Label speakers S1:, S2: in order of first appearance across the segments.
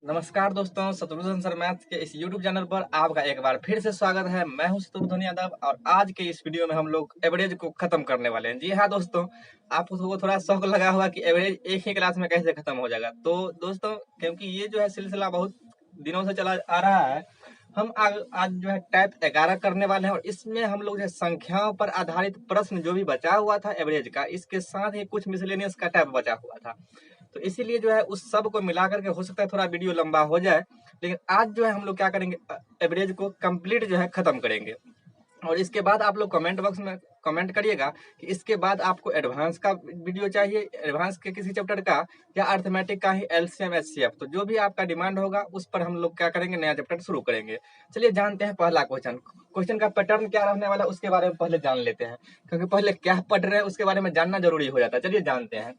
S1: नमस्कार दोस्तों, Shatrughan sir maths के इस YouTube चैनल पर आपका एक बार फिर से स्वागत है। मैं हूं शत्रुघ्न यादव और आज के इस वीडियो में हम लोग एवरेज को खत्म करने वाले हैं। जी हाँ दोस्तों, आपको थोड़ा शौक लगा होगा कि एवरेज एक ही क्लास में कैसे खत्म हो जाएगा। तो दोस्तों, क्योंकि ये जो है सिलसिला बहुत दिनों से चला आ रहा है, हम आज जो है टाइप 11 करने वाले हैं और इसमें हम लोग जो है संख्याओं पर आधारित प्रश्न जो भी बचा हुआ था एवरेज का, इसके साथ ही कुछ मिसलेनियस का टाइप बचा हुआ था। तो इसीलिए जो है उस सब को मिला करके हो सकता है थोड़ा वीडियो लंबा हो जाए, लेकिन आज जो है हम लोग क्या करेंगे, एवरेज को कंप्लीट जो है खत्म करेंगे। और इसके बाद आप लोग कमेंट बॉक्स में कमेंट करिएगा कि इसके बाद आपको एडवांस का वीडियो चाहिए, एडवांस के किसी चैप्टर का, या अर्थमेटिक का ही एलसीएम एचसीएफ। तो जो भी आपका डिमांड होगा उस पर हम लोग क्या करेंगे, नया चैप्टर शुरू करेंगे। चलिए जानते हैं पहला क्वेश्चन। क्वेश्चन का पैटर्न क्या रहने वाला है उसके बारे में पहले जान लेते हैं, क्योंकि पहले क्या पढ़ रहे हैं उसके बारे में जानना जरूरी हो जाता है। चलिए जानते हैं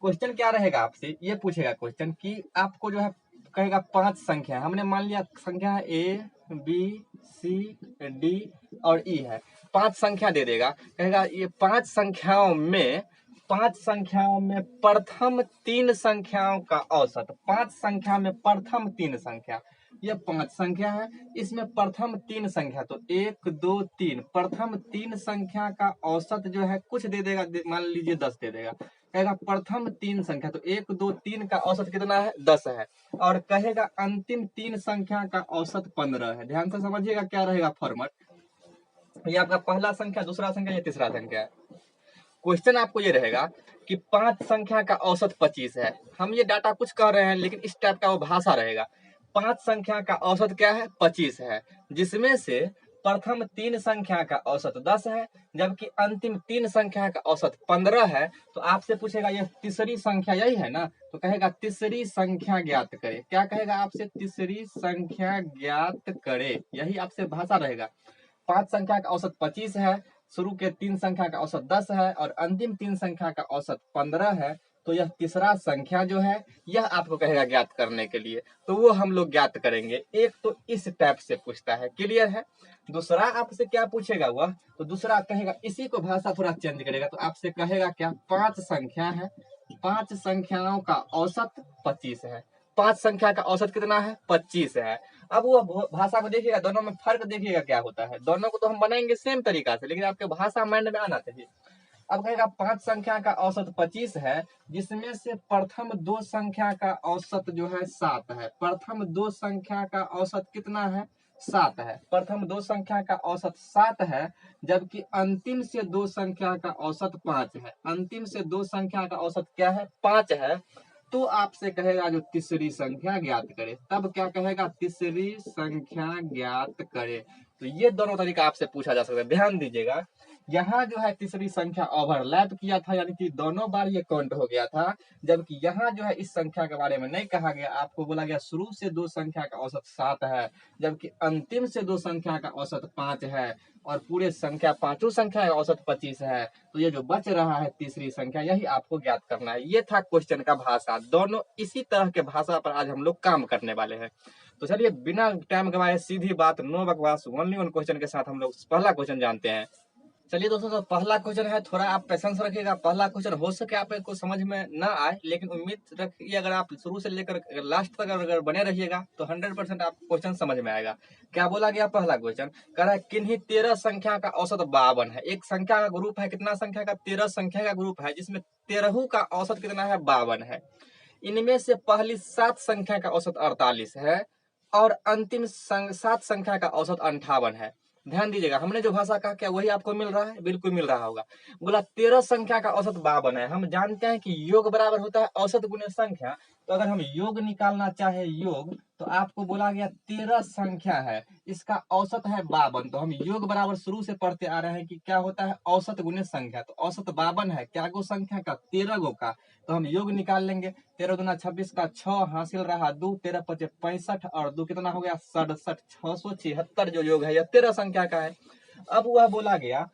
S1: क्वेश्चन क्या रहेगा। आपसे ये पूछेगा क्वेश्चन कि आपको जो है कहेगा 5 संख्या, हमने मान लिया संख्या है ए बी सी डी और ई है। 5 संख्या दे देगा, कहेगा ये 5 संख्याओं में प्रथम 3 संख्याओं का औसत। 5 संख्या में प्रथम 3 संख्या, ये 5 संख्या है, इसमें प्रथम 3 संख्या, तो 1 2 3, प्रथम 3 संख्या का औसत जो है कुछ दे देगा, मान लीजिए 10 दे देगा। कहेगा प्रथम 3 संख्या, तो 1 2 3 का औसत कितना है, 10 है। और कहेगा अंतिम 3 संख्या का औसत 15 है। ध्यान से समझिएगा क्या रहेगा फॉर्मेट। ये आपका पहला संख्या, दूसरा संख्या, या तीसरा संख्या है। क्वेश्चन आपको ये रहेगा कि 5 संख्या का औसत 25 है। हम ये डाटा कुछ कह रहे हैं लेकिन इस टाइप का वो भाषा रहेगा। 5 संख्या का औसत क्या है, 25 है, जिसमें से प्रथम 3 संख्या का औसत 10 है, जबकि अंतिम 3 संख्या का औसत 15 है। तो आपसे पूछेगा ये तीसरी संख्या यही है ना, तो कहेगा तीसरी संख्या ज्ञात करे। क्या कहेगा आपसे, तीसरी संख्या ज्ञात करे, यही आपसे भाषा रहेगा। 5 संख्या का औसत 25 है, शुरू के 3 संख्या का औसत 10 है और अंतिम 3 संख्या का औसत 15 है। तो यह तीसरा संख्या जो है यह आपको कहेगा ज्ञात करने के लिए, तो वो हम लोग ज्ञात करेंगे। एक तो इस टाइप से पूछता है, क्लियर है। दूसरा आपसे क्या पूछेगा वह, तो दूसरा कहेगा, इसी को भाषा थोड़ा चेंज करेगा, तो आपसे कहेगा क्या, 5 संख्या है, 5 संख्याओं का औसत 25 है। 5 संख्या का औसत कितना है, 25 है। अब वो भाषा को देखिएगा, दोनों में फर्क देखिएगा क्या होता है। दोनों को तो हम बनाएंगे सेम तरीका से, लेकिन आपके भाषा माइंड में आना चाहिए। अब कहेगा 5 संख्या का औसत 25 है, जिसमें से प्रथम 2 संख्या का औसत जो है 7 है। प्रथम 2 संख्या का औसत कितना है, 7 है। प्रथम 2 संख्या का औसत 7 है, जबकि अंतिम से 2 संख्या का औसत 5 है। अंतिम से 2 संख्या का औसत क्या है, 5 है। तो आपसे कहेगा जो तीसरी संख्या ज्ञात करे। तब क्या कहेगा, तीसरी संख्या ज्ञात करे। तो ये दोनों तरीका आपसे पूछा जा सकता है। ध्यान दीजिएगा, यहाँ जो है तीसरी संख्या ओवरलैप किया था, यानी कि दोनों बार ये काउंट हो गया था, जबकि यहाँ जो है इस संख्या के बारे में नहीं कहा गया। आपको बोला गया शुरू से 2 संख्या का औसत 7 है, जबकि अंतिम से 2 संख्या का औसत 5 है, और पूरे संख्या पांचों संख्या का औसत 25 है। तो ये जो बच रहा है तीसरी संख्या, यही आपको ज्ञात करना है। ये था क्वेश्चन का भाषा। दोनों इसी तरह के भाषा पर आज हम लोग काम करने वाले हैं। तो चलिए बिना टाइम गवाए सीधी बात, नो बकवास, ओनली वन क्वेश्चन के साथ हम लोग पहला क्वेश्चन जानते हैं। चलिए दोस्तों, तो पहला क्वेश्चन है, थोड़ा आप पेशेंस रखिएगा। पहला क्वेश्चन हो सके आपको समझ में ना आए, लेकिन उम्मीद रखिए अगर आप शुरू से लेकर लास्ट तक अगर बने रहिएगा तो 100% आप क्वेश्चन समझ में आएगा। क्या बोला गया, पहला क्वेश्चन कह रहा है किन्हीं 13 संख्या का औसत 52 है। एक संख्या का ग्रुप है, कितना संख्या का, 13 संख्या का ग्रुप है, जिसमें 13 का औसत कितना है, 52 है। इनमें से पहली 7 संख्या का औसत 48 है और अंतिम 7 संख्या का औसत 58 है। ध्यान दीजिएगा, हमने जो भाषा कहा क्या वही आपको मिल रहा है, बिल्कुल मिल रहा होगा। बोला 13 संख्या का औसत 52 है। हम जानते हैं कि योग बराबर होता है औसत गुने संख्या। तो अगर हम योग निकालना चाहे योग, तो आपको बोला गया 13 संख्या है, इसका औसत है 52। तो हम योग बराबर शुरू से पढ़ते आ रहे हैं कि क्या होता है, औसत गुने संख्या। तो औसत 52 है, क्या गो संख्या का, 13 गो का। तो हम योग निकाल लेंगे, 13 दूना 26 का 6 हासिल रहा 2, 13 पचे 65 और 2 कितना हो गया, 67। 676 जो योग है यह 13 संख्या का है। अब वह बोला गया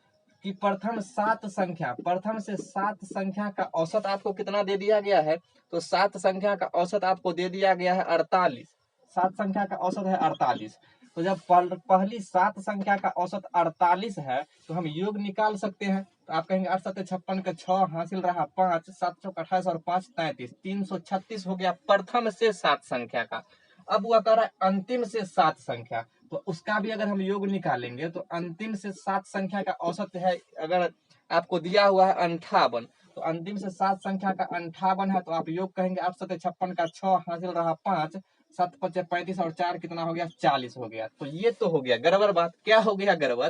S1: कि प्रथम 7 संख्या, प्रथम से 7 संख्या का औसत आपको कितना दे दिया गया है, तो 7 संख्या का औसत आपको दे दिया गया है 48। 7 संख्या का औसत है 48। तो जब पहली 7 संख्या का औसत 48 है, तो हम योग निकाल सकते हैं। तो आप कहेंगे 8 7 56 का 6 हासिल रहा 5, 7 28 और 5 33, 336 हो गया प्रथम से 7 संख्या का। अब वह कह रहा है अंतिम से 7 संख्या, तो उसका भी अगर हम योग निकालेंगे तो अंतिम से 7 संख्या का औसत है, अगर आपको दिया हुआ है 58, तो अंतिम से 7 संख्या का 58 है, तो आप योग कहेंगे 8 सत्ते 56 का 6 हासिल रहा 5, 7 पचे 35 और 4 कितना हो गया 40 हो गया। तो ये तो हो गया गड़बड़ बात। क्या हो गया गड़बड़?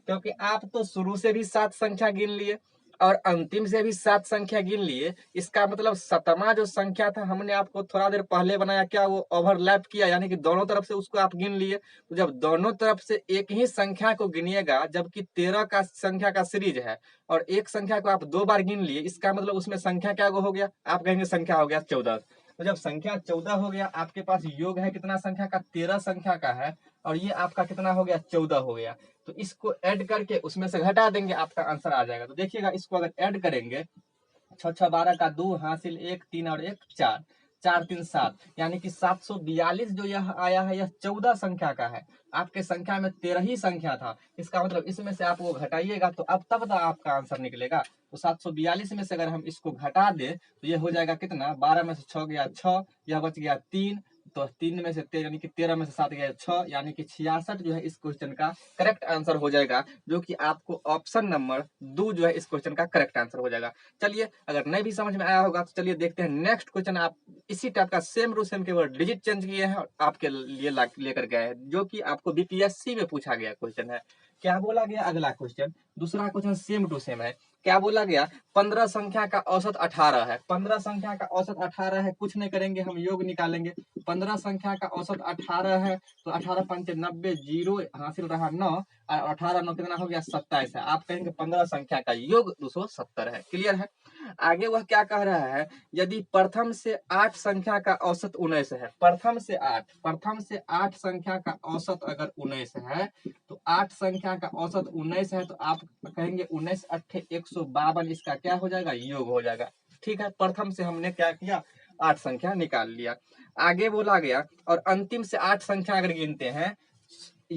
S1: क्योंकि आप तो शुरू से भी 7 संख्या गिन लिए और अंतिम से भी 7 संख्या गिन लिए, इसका मतलब 7वां जो संख्या था हमने आपको थोड़ा देर पहले बनाया, क्या वो ओवरलैप किया, यानी कि दोनों तरफ से उसको आप गिन लिए। तो जब दोनों तरफ से एक ही संख्या को गिनिएगा, जबकि 13 का संख्या का सीरीज है और एक संख्या को आप 2 बार गिन लिए, इसका मतलब उसमें संख्या क्या हो गया? आप कहेंगे संख्या हो गया 14। तो जब संख्या 14 हो गया, आपके पास योग है कितना संख्या का? 13 संख्या का है, और ये आपका कितना हो गया? 14 हो गया। तो इसको ऐड करके उसमें से घटा देंगे, आपका आंसर आ जाएगा। तो देखिएगा, इसको अगर ऐड करेंगे, 6 6 12 का 2 हासिल 1 3 और 1 4, 4 3 7, यानी कि 742 जो यह आया है, यह 14 संख्या का है। आपके संख्या में 13 ही संख्या था, इसका मतलब इसमें से आप वो घटाइएगा तो अब तब तो आपका आंसर निकलेगा। तो 742 में से अगर हम इसको घटा दें तो ये हो जाएगा कितना? 12 में से 6 गया 6, यह बच गया 3, तो 3 में से 13, यानी कि 13 में से 7 गया 6, यानी कि 66 जो है इस क्वेश्चन का करेक्ट आंसर हो जाएगा, जो कि आपको ऑप्शन नंबर 2 जो है इस क्वेश्चन का करेक्ट आंसर हो जाएगा। चलिए, अगर नहीं भी समझ में आया होगा तो चलिए देखते हैं नेक्स्ट क्वेश्चन। आप इसी टाइप का सेम टू सेम केवल डिजिट चेंज किए हैं और आपके लिए लेकर गए हैं, जो कि आपको बीपीएससी में पूछा गया क्वेश्चन है। क्या बोला गया? अगला क्वेश्चन, दूसरा क्वेश्चन सेम टू सेम है। क्या बोला गया? 15 संख्या का औसत 18 है। 15 संख्या का औसत 18 है, कुछ नहीं करेंगे, हम योग निकालेंगे। 15 संख्या का औसत 18 है, तो 18 पंचे 90, जीरो हासिल रहा 9, और 18 9 कितना हो गया? 27 है। आप कहेंगे 15 संख्या का योग 270 है। क्लियर है? आगे वह क्या कह रहा है? यदि प्रथम से 8 संख्या का औसत 19 है, प्रथम से 8 संख्या का औसत अगर 19 है, तो 8 संख्या का औसत 19 है, तो आप कहेंगे 19 अट्ठे 152, इसका क्या हो जाएगा? योग हो जाएगा। ठीक है, प्रथम से हमने क्या किया? 8 संख्या निकाल लिया। आगे बोला गया, और अंतिम से 8 संख्या अगर गिनते हैं,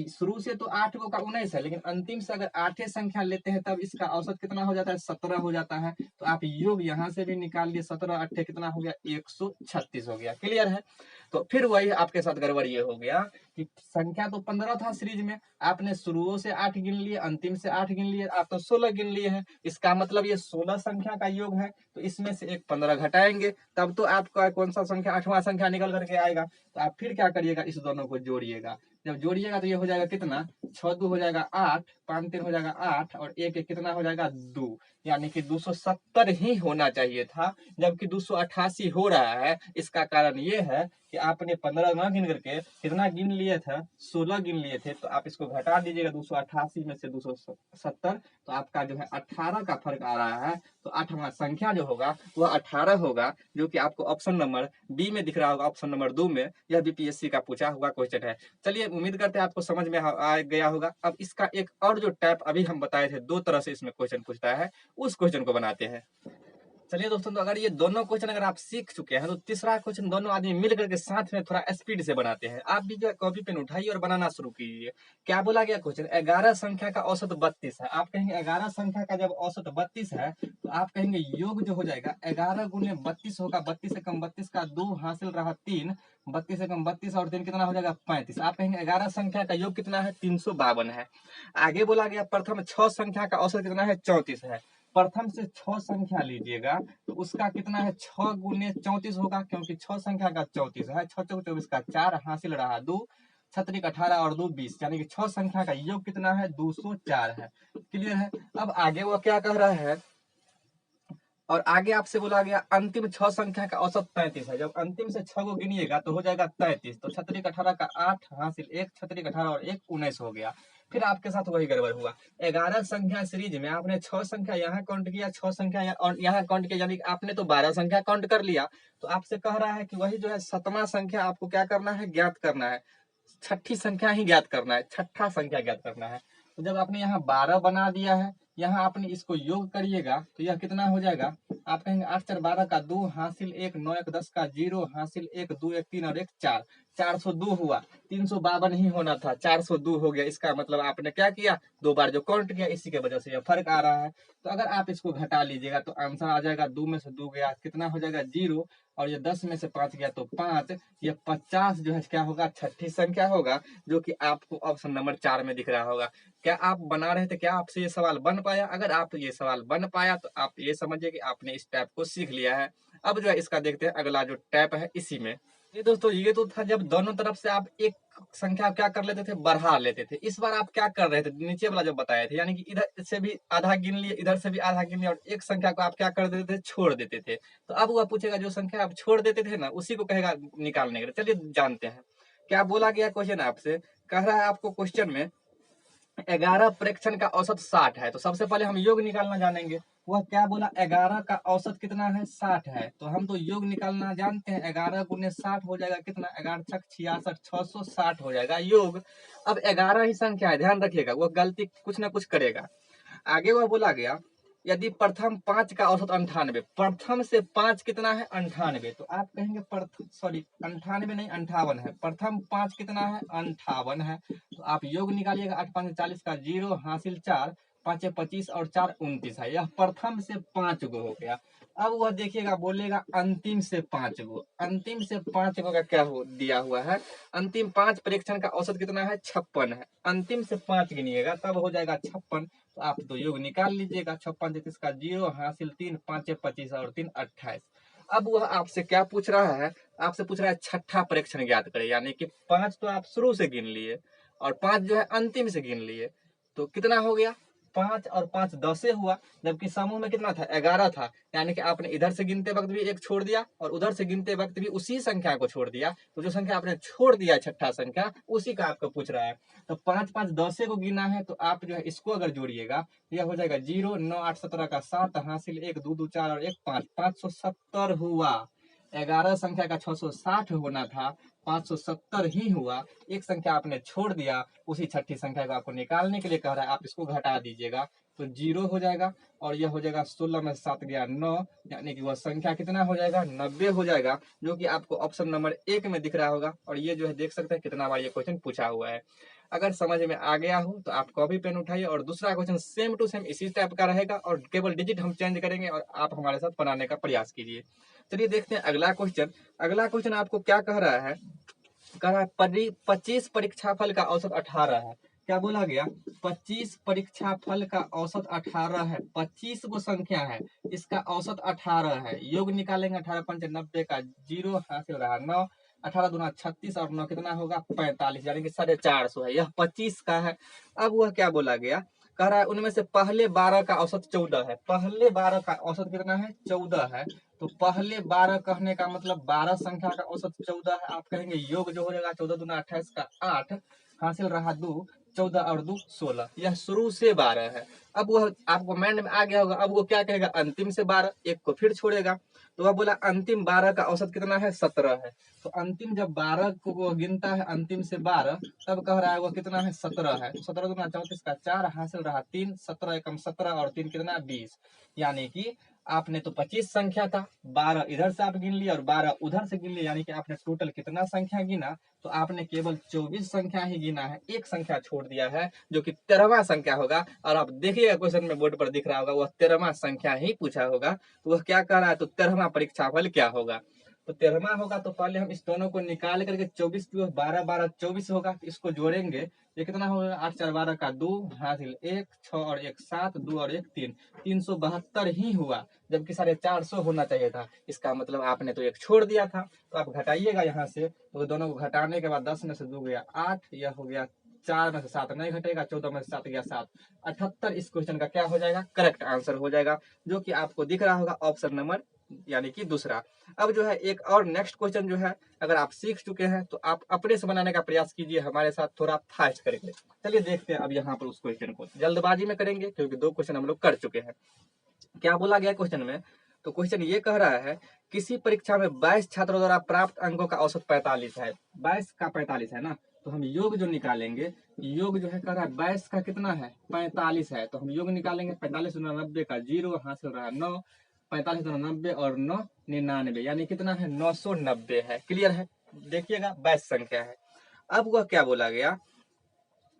S1: शुरू से तो 8 का 19 है, लेकिन अंतिम से अगर 8 संख्या लेते हैं तब इसका औसत कितना हो जाता है? 17 हो जाता है। तो आप योग यहां से भी निकाल लिए, 17 8 कितना हो गया? 136 हो गया। क्लियर है? तो फिर वही आपके साथ गड़बड़ ये हो गया कि संख्या तो 15 था सीरीज में, आपने शुरू से 8 गिन लिए, अंतिम से 8 गिन लिए, आप तो 16 गिन लिए हैं। इसका मतलब ये 16 संख्या का योग है, तो इसमें से एक 15 घटाएंगे, तब तो आपका कौन सा संख्या? 8वां संख्या निकल करके आएगा। तो आप फिर क्या करिएगा? इस दोनों को जोड़िएगा। जब जोड़िएगा तो ये हो जाएगा कितना? 6 2 हो जाएगा 8, 5 3 हो जाएगा 8, और 1 1 कितना हो जाएगा? 2, यानी कि 270 ही होना चाहिए था, जबकि 288 हो रहा है। इसका कारण ये है कि आपने 15 ना गिन करके कितना गिन लिए थे? 16 गिन लिए थे। तो आप इसको घटा दीजिएगा 288 में से 270, तो आपका जो है 18 का फर्क आ रहा है। तो 8वां संख्या जो होगा वह 18 होगा, जो कि आपको ऑप्शन नंबर बी में दिख रहा होगा। ऑप्शन नंबर 2 में यह बीपीएससी का पूछा हुआ क्वेश्चन है। चलिए, उम्मीद करते हैं आपको समझ में आ गया होगा। अब इसका एक और जो टाइप अभी हम बताए थे, 2 तरह से इसमें क्वेश्चन पूछता है, उस क्वेश्चन को बनाते हैं। चलिए दोस्तों, तो अगर ये दोनों क्वेश्चन अगर आप सीख चुके हैं, तो तीसरा क्वेश्चन दोनों आदमी मिल करके साथ में थोड़ा स्पीड से बनाते हैं। आप भी जो है कॉपी पेन उठाइए और बनाना शुरू कीजिए। क्या बोला गया क्वेश्चन? 11 संख्या का औसत 32 है। आप कहेंगे 11 संख्या का जब औसत 32 है, तो आप कहेंगे योग जो हो जाएगा 11 गुने 32 होगा। 32 से कम 32 का 2 हासिल रहा 3, 32 से कम 32 और 3 कितना हो जाएगा? 35। आप कहेंगे 11 संख्या का योग कितना है? 352 है। आगे बोला गया प्रथम 6 संख्या का औसत कितना है? 34 है। प्रथम से 6 संख्या लीजिएगा, तो उसका कितना है? 6 गुने 34 होगा, क्योंकि 6 संख्या का 34 है। 6 चौक 24 का 4 हासिल रहा 2, 6 18 और 2 20, यानी कि 6 संख्या का योग कितना है? 204 है। क्लियर है? अब आगे वो क्या कह रहा है, और आगे आपसे बोला गया अंतिम 6 संख्या का औसत 33 है। जब अंतिम से 6 को गिनिएगा तो हो जाएगा 33। तो 6 18 का 8 हासिल 1, 6 18 और 1 19 हो गया। फिर आपके साथ वही गड़बड़ हुआ। 11 संख्या सीरीज में आपने 6 संख्या यहाँ काउंट किया, 6 संख्या और यहाँ काउंट किया, यानी कि आपने तो 12 संख्या काउंट कर लिया। तो आपसे कह रहा है कि वही जो है 7वां संख्या आपको क्या करना है? ज्ञात करना है। छठी संख्या ही ज्ञात करना है, छठा संख्या ज्ञात करना है। तो जब आपने यहाँ 12 बना दिया है, यहाँ आपने इसको योग करिएगा तो यह कितना हो जाएगा, आप कहेंगे 8 4 12 का 2 हासिल 1 9 1 10 का 0 हासिल 1 2 1 3 और 1 4, 402 हुआ। 352 ही होना था, 402 हो गया। इसका मतलब आपने क्या किया, 2 बार जो काउंट किया, इसी के वजह से यह फर्क आ रहा है। तो अगर आप इसको घटा लीजिएगा तो आंसर आ जाएगा 2 में से 2 गया कितना हो जाएगा 0, और ये 10 में से 5 गया तो 5। ये 50 जो है क्या होगा, छठी संख्या होगा, जो कि आपको ऑप्शन नंबर 4 में दिख रहा होगा। क्या आप बना रहे थे, क्या आपसे ये सवाल बन पाया? अगर आप ये सवाल बन पाया तो आप ये समझिए कि आपने इस टैप को सीख लिया है। अब जो है इसका देखते हैं अगला जो टैप है इसी में। ये दोस्तों ये तो था जब दोनों तरफ से आप एक संख्या क्या कर लेते थे, बढ़ा लेते थे। इस बार आप क्या कर रहे थे, नीचे वाला जो बताए थे, यानी कि इधर से भी आधा गिन लिए, इधर से भी आधा गिन लिए, और एक संख्या को आप क्या कर देते थे, छोड़ देते थे। तो अब वह पूछेगा जो संख्या आप छोड़ देते थे ना, उसी को कहेगा निकालने के लिए। चलिए जानते हैं क्या बोला गया क्वेश्चन आपसे। कह रहा है आपको क्वेश्चन में 11 प्रेक्षण का औसत 60 है। तो सबसे पहले हम योग निकालना जानेंगे। वह क्या बोला, 11 का औसत कितना है, 60 है। तो हम तो योग निकालना जानते हैं, 11 गुने 60 हो जाएगा कितना, 11 छक 66, 660 हो जाएगा योग। अब 11 ही संख्या है, ध्यान रखिएगा, वह गलती कुछ ना कुछ करेगा। आगे वह बोला गया यदि प्रथम 5 का औसत 98, प्रथम से 5 कितना है, 98। तो आप कहेंगे प्रथम, सॉरी 98 नहीं 58 है, प्रथम 5 कितना है, 58 है। तो आप योग निकालिएगा, 8 5 40 का 0 हासिल 4, 5 25 और 4 29 है। यह प्रथम से 5 गो हो गया। अब वह देखिएगा बोलेगा अंतिम से 5 गो, अंतिम से 5 गो का क्या हो दिया हुआ है, अंतिम 5 परीक्षण का औसत कितना है, 56 है। अंतिम से 5 गिनिएगा तब हो जाएगा 56। तो आप तो योग निकाल लीजिएगा, 56 33 का 0 हासिल 3, 5 25 और 3 28। अब वह आपसे क्या पूछ रहा है, आपसे पूछ रहा है छठा परीक्षण ज्ञात करें, यानी कि 5 तो आप शुरू से गिन लिए और 5 जो है अंतिम से गिन लिए। तो कितना हो गया, 5 और 5 10 हुआ, जबकि समूह में कितना था, 11 था। यानी कि आपने इधर से गिनते वक्त भी एक छोड़ दिया और उधर से गिनते वक्त भी उसी संख्या को छोड़ दिया। तो जो संख्या आपने छोड़ दिया छठा संख्या, उसी का आपको पूछ रहा है। तो 5 5 10 को गिना है, तो आप जो है इसको अगर जोड़िएगा तो यह हो जाएगा 0 9 8 17 का 7 हासिल 1 2 2 4 और 1 5, 570 हुआ। 11 संख्या का 660 होना था, 570 ही हुआ। एक संख्या आपने छोड़ दिया, उसी छठी संख्या को आपको निकालने के लिए कह रहा है, आप इसको घटा दीजिएगा तो 0 हो जाएगा, और यह हो जाएगा 16 में 7 गया 9, यानी कि वह संख्या कितना हो जाएगा, 90 हो जाएगा, जो कि आपको ऑप्शन नंबर 1 में दिख रहा होगा। और ये जो है देख सकते हैं कितना बार ये क्वेश्चन पूछा हुआ है। अगर समझ में आ गया हो तो आप कॉपी पेन उठाइए, और दूसरा क्वेश्चन सेम टू सेम इसी टाइप का रहेगा, और केवल डिजिट हम चेंज करेंगे और आप हमारे साथ बनाने का प्रयास कीजिए। चलिए देखते हैं अगला क्वेश्चन। अगला क्वेश्चन आपको क्या कह रहा है, कह रहा है 25 परीक्षा फल का औसत 18 है। क्या बोला गया, 25 परीक्षा फल का औसत 18 है। 25 को संख्या है, इसका औसत 18 है। योग निकालेंगे, 18 5 90 का 0 हासिल रहा 9, 18 दूना 36 और 9 कितना होगा 45, यानी कि 450 है। यह 25 का है। अब वह क्या बोला गया, कह रहा है उनमें से पहले 12 का औसत 14 है। पहले 12 का औसत कितना है, 14 है। तो पहले 12 कहने का मतलब 12 संख्या का औसत 14 है। आप कहेंगे योग जो हो जाएगा 14 दूना 28 का 8 हासिल रहा 2, 14 और 2 16, यह शुरू से 12 है। अब वह आपको माइंड में आ गया होगा। अब वो क्या कहेगा, अंतिम से 12, एक को फिर छोड़ेगा। तो वह बोला अंतिम 12 का औसत कितना है, 17 है। तो अंतिम जब 12 को वो गिनता है अंतिम से 12, तब कह रहा है वो कितना है, 17 है। 17 दूना 34 का 4 हासिल रहा 3, 17 एकम 17 और 3 कितना 20, यानी कि आपने तो 25 संख्या था, 12 इधर से आप गिन लिए और 12 उधर से गिन लिए, यानी कि आपने टोटल कितना संख्या गिना, तो आपने केवल 24 संख्या ही गिना है। एक संख्या छोड़ दिया है जो कि 13वां संख्या होगा। और आप देखिएगा क्वेश्चन में बोर्ड पर दिख रहा होगा, वह 13वां संख्या ही पूछा होगा। तो वह क्या कह रहा है, तो 13वां परीक्षाफल क्या होगा। तो 13वां होगा तो पहले हम इस दोनों को निकाल करके 24 की 12 12 24 होगा, इसको जोड़ेंगे, ये कितना होगा, 8 4 12 का 2 हासिल 1 6 और 1 7 2 और 1 3, 372 ही हुआ, जबकि 450 होना चाहिए था। इसका मतलब आपने तो एक छोड़ दिया था। तो आप घटाइएगा यहाँ से, तो दोनों को घटाने के बाद 10 में से 2 गया 8, यह हो गया 4 में से 7 नहीं घटेगा, 14 में से 7 गया 7, 78 इस क्वेश्चन का क्या हो जाएगा, करेक्ट आंसर हो जाएगा, जो कि आपको दिख रहा होगा ऑप्शन नंबर यानी कि दूसरा। अब जो है एक और नेक्स्ट क्वेश्चन जो है, अगर आप सीख चुके हैं तो आप अपने से बनाने का प्रयास कीजिए, हमारे साथ थोड़ा फास्ट करेंगे। चलिए देखते हैं अब यहाँ पर उस क्वेश्चन को, जल्दबाजी में करेंगे क्योंकि 2 क्वेश्चन हम लोग कर चुके हैं। क्या बोला गया क्वेश्चन में, तो क्वेश्चन ये कह रहा है किसी परीक्षा में 22 छात्रों द्वारा प्राप्त अंकों का औसत 45 है। 22 का 45 है ना, तो हम योग जो निकालेंगे, योग जो है कह रहा है 22 का कितना है 45 है, तो हम योग निकालेंगे 45 गुना 90 का 0, यहाँ से हो रहा है 9, 45 गुना 90 और 9 99, यानी कितना है 990 है। क्लियर है, देखिएगा 22 संख्या है। अब वह क्या बोला गया,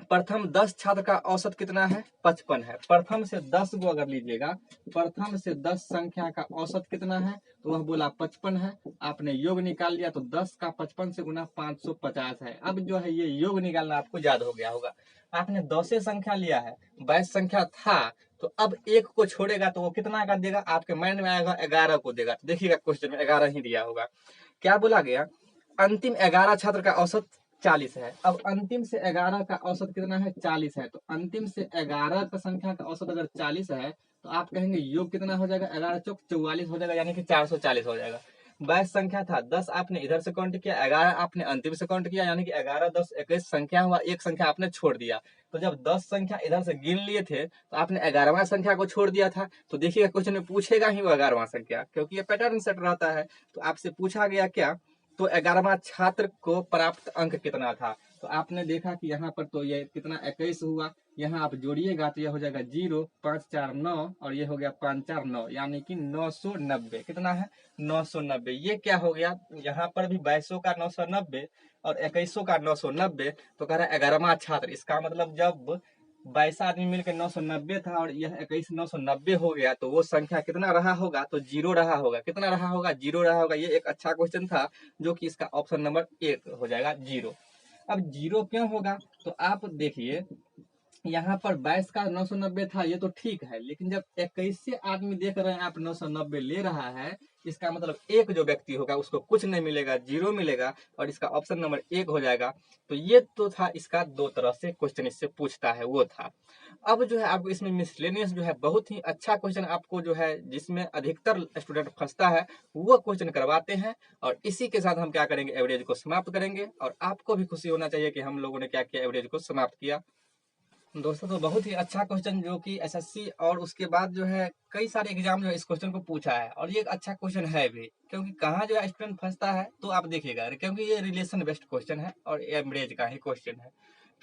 S1: प्रथम 10 छात्र का औसत कितना है 55 है। प्रथम से 10 को अगर लीजिएगा, प्रथम से 10 संख्या का औसत कितना है, तो वह बोला 55 है। आपने योग निकाल लिया, तो 10 का 55 से गुना 550 है। अब जो है ये योग निकालना आपको याद हो गया होगा। आपने 10 संख्या लिया है, 22 संख्या था, तो अब एक को छोड़ेगा तो वो कितना का देगा, आपके माइंड में आएगा 11 को देगा। तो देखिएगा क्वेश्चन में 11 ही दिया होगा। क्या बोला गया, अंतिम 11 छात्र का औसत 40 है। अब अंतिम से 11 का औसत कितना है 40 है, तो अंतिम से 11 का संख्या का औसत अगर 40 है, तो आप कहेंगे योग कितना हो जाएगा, 11 चौक 44 हो जाएगा, यानी कि 440 हो जाएगा। 22 संख्या था, 10 आपने इधर से काउंट किया, 11 आपने अंतिम से काउंट किया, यानी कि 11 10 21 संख्या हुआ, एक संख्या आपने छोड़ दिया। तो जब 10 संख्या इधर से गिन लिए थे, तो आपने 11वां संख्या को छोड़ दिया था। तो देखिएगा क्वेश्चन में पूछेगा ही वो 11वां संख्या, क्योंकि ये पैटर्न सेट रहता है। तो आपसे पूछा गया क्या, तो 11वां छात्र को प्राप्त अंक कितना था। तो आपने देखा कि यहाँ पर तो ये कितना 21 हुआ, यहाँ आप जोड़िएगा तो यह हो जाएगा 0 5 4 9 और ये हो गया 5 4 9, यानी कि 990। कितना है 990। ये क्या हो गया, यहाँ पर भी 22 का 990 और 21 का 990, तो कह रहा है 11वां छात्र। इसका मतलब जब 22 आदमी मिलकर 990 था और यह 21 990 हो गया, तो वो संख्या कितना रहा होगा, तो 0 रहा होगा। कितना रहा होगा, 0 रहा होगा। ये एक अच्छा क्वेश्चन था, जो कि इसका ऑप्शन नंबर 1 हो जाएगा 0। अब 0 क्यों होगा, तो आप देखिए यहाँ पर 22 का 990 था, ये तो ठीक है, लेकिन जब 21 से आदमी देख रहे हैं आप 990 ले रहा है, इसका मतलब एक जो व्यक्ति होगा उसको कुछ नहीं मिलेगा, 0 मिलेगा, और इसका ऑप्शन नंबर 1 हो जाएगा। तो ये तो था इसका, दो तरह से क्वेश्चन इससे पूछता है वो था। अब जो है आपको इसमें मिसलेनियस जो है बहुत ही अच्छा क्वेश्चन आपको जो है, जिसमें अधिकतर स्टूडेंट फंसता है, वो क्वेश्चन करवाते हैं। और इसी के साथ हम क्या करेंगे, एवरेज को समाप्त करेंगे। और आपको भी खुशी होना चाहिए कि हम लोगों ने क्या किया, एवरेज को समाप्त किया। दोस्तों तो बहुत ही अच्छा क्वेश्चन, जो कि एसएससी और उसके बाद जो है कई सारे एग्जाम जो है इस क्वेश्चन को पूछा है, और ये एक अच्छा क्वेश्चन है भी, क्योंकि कहाँ जो है स्टूडेंट फंसता है, तो आप देखिएगा, क्योंकि ये रिलेशन बेस्ड क्वेश्चन है और एवरेज का ही क्वेश्चन है।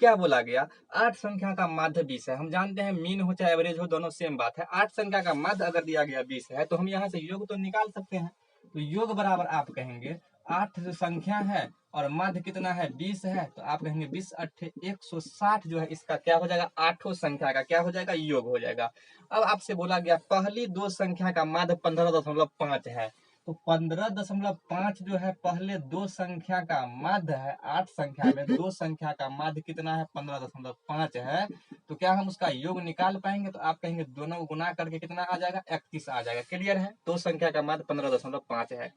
S1: क्या बोला गया, 8 संख्या का माध्य 20 है। हम जानते हैं मीन हो चाहे एवरेज हो, दोनों सेम बात है। 8 संख्या का माध्य अगर दिया गया 20 है, तो हम यहाँ से योग तो निकाल सकते हैं। तो योग बराबर आप कहेंगे 8 जो संख्या है और माध्य कितना है 20 है, तो आप कहेंगे 20 8 160 जो है इसका क्या हो जाएगा, 8 संख्या का क्या हो जाएगा, योग हो जाएगा। अब आपसे बोला गया पहली दो संख्या का माध्य 15.5 है, तो 15.5 जो है पहले दो संख्या का माध्य है। 8 संख्या में दो संख्या का माध्य कितना है 15.5 है, तो क्या हम उसका योग निकाल पाएंगे, तो आप कहेंगे दोनों को गुना करके कितना आ जाएगा 31 आ जाएगा। क्लियर है, दो संख्या का माध्य 15.5 है।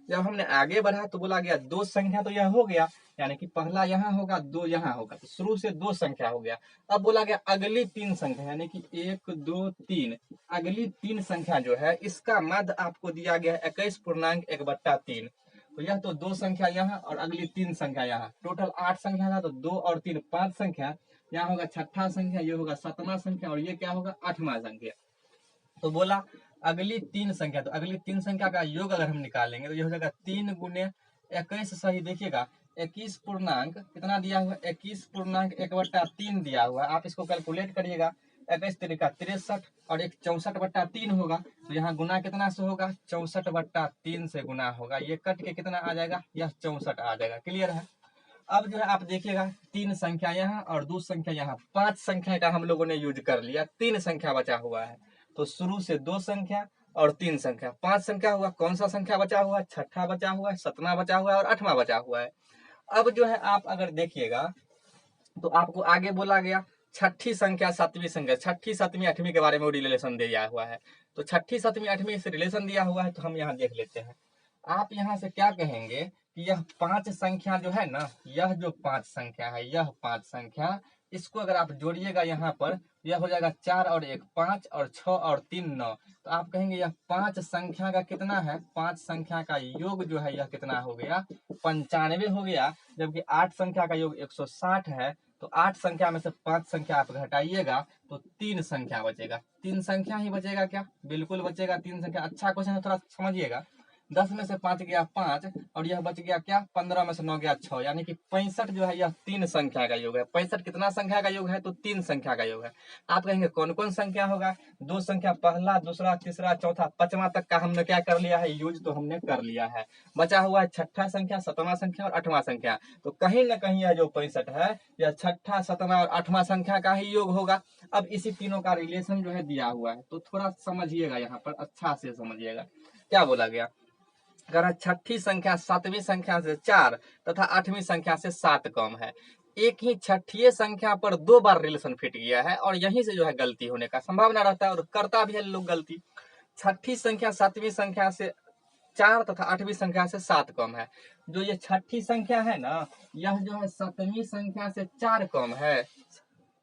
S1: जब हमने आगे बढ़ा तो बोला गया दो संख्या, तो यह हो गया, यानी कि पहला यहाँ होगा, दो यहाँ होगा, तो शुरू से दो संख्या हो गया। अब बोला गया अगली तीन संख्या, यानी कि 1 2 3, अगली तीन संख्या जो है इसका माध्य आपको दिया गया है 21.1/3। तो यह तो दो संख्या यहाँ और अगली तीन संख्या यहाँ, टोटल 8 संख्या था, तो 2 और 3 5 संख्या, यहाँ होगा छठा संख्या, ये होगा 7वां संख्या, और ये क्या होगा 8वां संख्या। तो बोला अगली तीन संख्या, तो अगली तीन संख्या का योग अगर हम निकालेंगे तो ये हो जाएगा 3 गुने 21, सही देखिएगा 21 पूर्णांक कितना दिया हुआ है, 21 पूर्णांक 1/3 दिया हुआ है। आप इसको कैलकुलेट करिएगा, 21 तरीका 63 और एक 64/3 होगा, तो यहाँ गुना कितना से होगा 64/3 से गुना होगा। ये कट के कितना आ जाएगा, यह 64 आ जाएगा। क्लियर है। अब जो है आप देखिएगा तीन संख्या यहाँ और दो संख्या यहाँ, 5 संख्या का हम लोगों ने यूज कर लिया, 3 संख्या बचा हुआ है। तो शुरू से 2 संख्या और 3 संख्या, 5 संख्या हुआ। कौन सा संख्या बचा हुआ है, छठा बचा हुआ है, 7वां बचा हुआ है और 8वां बचा हुआ है। अब जो है आप अगर देखिएगा तो आपको आगे बोला गया छठी संख्या सातवीं संख्या, छठी सातवीं आठवीं के बारे में रिलेशन दिया हुआ है। तो छठी सातवीं आठवीं से रिलेशन दिया हुआ है, तो हम यहाँ देख लेते हैं। आप यहाँ से क्या कहेंगे कि यह 5 संख्या जो है ना, यह जो 5 संख्या है, यह 5 संख्या, इसको अगर आप जोड़िएगा यहाँ पर, यह हो जाएगा 4 और 1 5 और 6 और 3 9। तो आप कहेंगे यह 5 संख्या का कितना है, 5 संख्या का योग जो है यह कितना हो गया 95 हो गया। जबकि 8 संख्या का योग 160 है। तो 8 संख्या में से 5 संख्या आप घटाइएगा तो 3 संख्या बचेगा। 3 संख्या ही बचेगा क्या, बिल्कुल बचेगा 3 संख्या। अच्छा क्वेश्चन है, थोड़ा समझिएगा। 10 में से 5 गया 5, और यह बच गया क्या, 15 में से 9 गया 6, यानी कि 65 जो है यह 3 संख्या का योग है। 65 कितना संख्या का योग है, तो 3 संख्या का योग है। आप कहेंगे कौन कौन संख्या होगा, 2 संख्या, पहला, दूसरा, तीसरा, चौथा, 5वां तक का हमने क्या कर लिया है, यूज तो हमने कर लिया है। बचा हुआ है छठा संख्या, 7वां संख्या और 8वां संख्या। तो कहीं ना कहीं यह जो 65 है यह छठा, 7वां और 8वां संख्या का ही योग होगा। अब इसी तीनों का रिलेशन जो है दिया हुआ है, तो थोड़ा समझिएगा, यहाँ पर अच्छा से समझिएगा क्या बोला गया। अगर छठी संख्या 7वीं संख्या से 4 तथा 8वीं संख्या से 7 कम है। एक ही छठी संख्या पर 2 बार रिलेशन फिट गया है, और यहीं से जो है गलती होने का संभावना रहता है, और करता भी है लोग गलती। छठी संख्या 7वीं संख्या से 4 तथा 8वीं संख्या से 7 कम है। जो ये छठी संख्या है ना, यह जो है 7वीं संख्या से 4 कम है।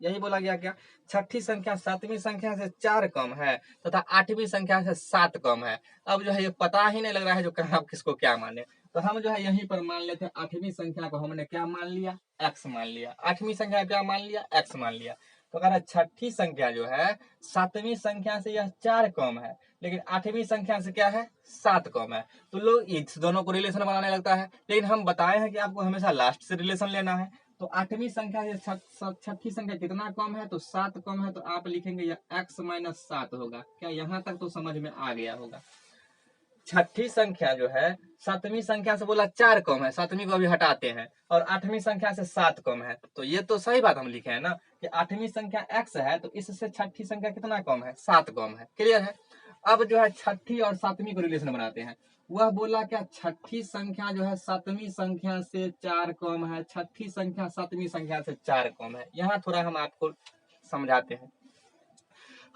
S1: यही बोला गया क्या, छठी संख्या 7वीं संख्या से 4 कम है तथा 8वीं संख्या से 7 कम है। अब जो है ये पता ही नहीं लग रहा है जो कहाँ किसको क्या माने, तो हम जो है यहीं पर मान लेते हैं 8वीं संख्या को हमने क्या मान लिया, x मान लिया। 8वीं संख्या क्या मान लिया, x मान लिया। तो अगर छठी संख्या जो है 7वीं संख्या से यह 4 कम है, लेकिन 8वीं संख्या से क्या है, 7 कम है। तो लोग इस दोनों को रिलेशन बनाने लगता है, लेकिन हम बताए हैं कि आपको हमेशा लास्ट से रिलेशन लेना है। तो 8वीं संख्या से छठी संख्या कितना कम है, तो 7 कम है, तो आप लिखेंगे यह x माइनस 7 होगा। क्या यहाँ तक तो समझ में आ गया होगा। छठी संख्या जो है 7वीं संख्या से बोला 4 कम है, 7वीं को अभी हटाते हैं, और 8वीं संख्या से 7 कम है। तो ये तो सही बात हम लिखे हैं ना कि 8वीं संख्या x है, तो इससे छठी संख्या कितना कम है, 7 कम है। क्लियर है। अब जो है छठी और 7वीं को रिलेशन बनाते हैं। वह बोला क्या, छठी संख्या जो है 7वीं संख्या से 4 कम है, छठी संख्या 7वीं संख्या से 4 कम है। यहाँ थोड़ा हम आपको समझाते हैं।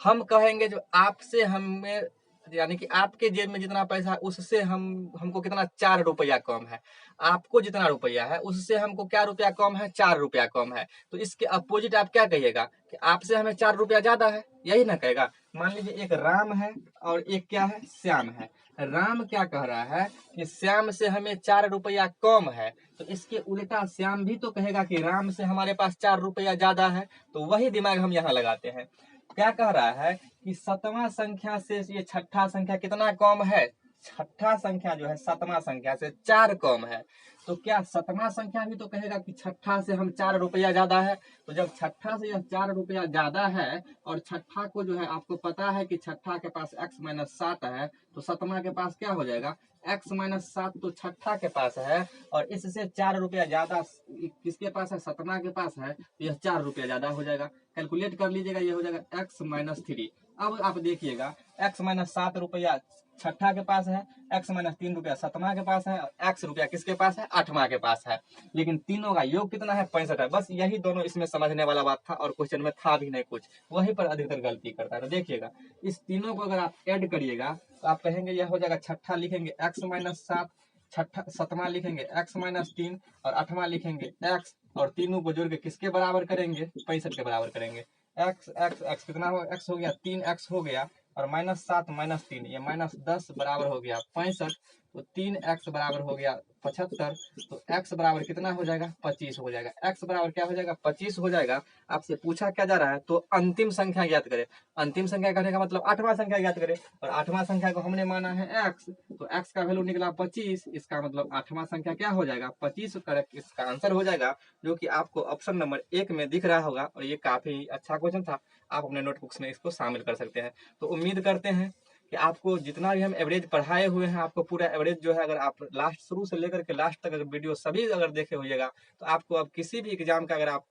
S1: हम कहेंगे जो आपसे हमें, यानी कि आपके जेब में जितना पैसा है उससे हमको कितना, 4 रुपया कम है। आपको जितना रुपया है उससे हमको क्या रुपया कम है, 4 रुपया कम है। तो इसके अपोजिट आप क्या कहिएगा कि आपसे हमें 4 रुपया ज्यादा है, यही ना कहेगा। मान लीजिए एक राम है और एक क्या है, श्याम है। राम क्या कह रहा है कि श्याम से हमें 4 रुपया कम है, तो इसके उल्टा श्याम भी तो कहेगा कि राम से हमारे पास 4 रुपया ज्यादा है। तो वही दिमाग हम यहाँ लगाते हैं। क्या कह रहा है कि 7वां संख्या से ये छठा संख्या कितना कम है, छठा संख्या जो है 7वां संख्या से 4 कम है। तो क्या 7वां संख्या भी तो कहेगा कि छठा से हम 4 रुपया ज्यादा है। तो जब छठा से यह 4 रुपया ज्यादा है, और छठा को जो है आपको पता है कि छठा के पास x माइनस 7 है, तो 7वां के पास क्या हो जाएगा, x माइनस 7 तो छठा के पास है, और इससे 4 रुपया ज्यादा किसके पास है, 7वां के पास है, तो यह 4 रुपया ज्यादा हो जाएगा। कैलकुलेट कर लीजिएगा, ये हो जाएगा x माइनस 3। अब आप देखिएगा x माइनस 7 रुपया छठा के पास है, x माइनस 3 रुपया 7वां के पास है, और x रुपया किसके पास है, 8वां के पास है। लेकिन तीनों का योग कितना है, 65 है। बस यही दोनों इसमें समझने वाला बात था, और क्वेश्चन में था भी नहीं कुछ, वहीं पर अधिकतर गलती करता है। तो देखिएगा इस तीनों को अगर आप ऐड करिएगा तो आप कहेंगे यह हो जाएगा, छठा लिखेंगे x माइनस 7, छठा 7वां लिखेंगे x माइनस 3, और 8वां लिखेंगे x, और तीनों को जोड़ के किसके बराबर करेंगे, 65 के बराबर करेंगे। x कितना हो, x हो गया 3x हो गया, और माइनस 7 माइनस 3 ये माइनस 10 बराबर हो गया 65। तो 3x बराबर हो गया 75। तो x बराबर कितना हो जाएगा, 25 हो जाएगा। x बराबर क्या हो जाएगा, 25 हो जाएगा। आपसे पूछा क्या जा रहा है, तो अंतिम संख्या ज्ञात करें। अंतिम संख्या करने का मतलब 8वां संख्या ज्ञात करें, और 8वां संख्या को हमने माना है x, तो x का वैल्यू निकला 25। इसका मतलब 8वां संख्या क्या हो जाएगा, 25 करेक्ट इसका आंसर हो जाएगा, जो कि आपको ऑप्शन नंबर 1 में दिख रहा होगा। और ये काफी अच्छा क्वेश्चन था, आप अपने नोटबुक्स में इसको शामिल कर सकते हैं। तो उम्मीद करते हैं कि आपको जितना भी हम एवरेज पढ़ाए हुए हैं, आपको पूरा एवरेज जो है, अगर आप लास्ट शुरू से लेकर के लास्ट तक अगर वीडियो सभी अगर देखे होइएगा, तो आपको अब किसी भी एग्जाम का अगर आप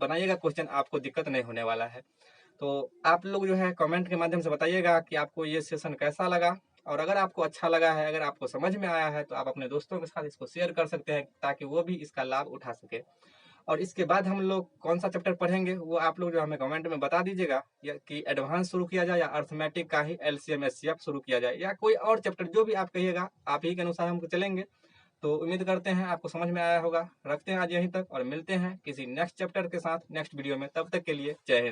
S1: बनाइएगा क्वेश्चन, आपको दिक्कत नहीं होने वाला है। तो आप लोग जो है कमेंट के माध्यम से बताइएगा कि आपको ये सेशन कैसा लगा, और अगर आपको अच्छा लगा है, अगर आपको समझ में आया है, तो आप अपने दोस्तों के साथ इसको शेयर कर सकते हैं, ताकि वो भी इसका लाभ उठा सके। और इसके बाद हम लोग कौन सा चैप्टर पढ़ेंगे, वो आप लोग जो हमें कमेंट में बता दीजिएगा, या कि एडवांस शुरू किया जाए, या अर्थमेटिक का ही LCM SCF शुरू किया जाए, या कोई और चैप्टर, जो भी आप कहिएगा, आप ही के अनुसार हमको चलेंगे। तो उम्मीद करते हैं आपको समझ में आया होगा। रखते हैं आज यहीं तक, और मिलते हैं किसी नेक्स्ट चैप्टर के साथ नेक्स्ट वीडियो में। तब तक के लिए जय हिंद।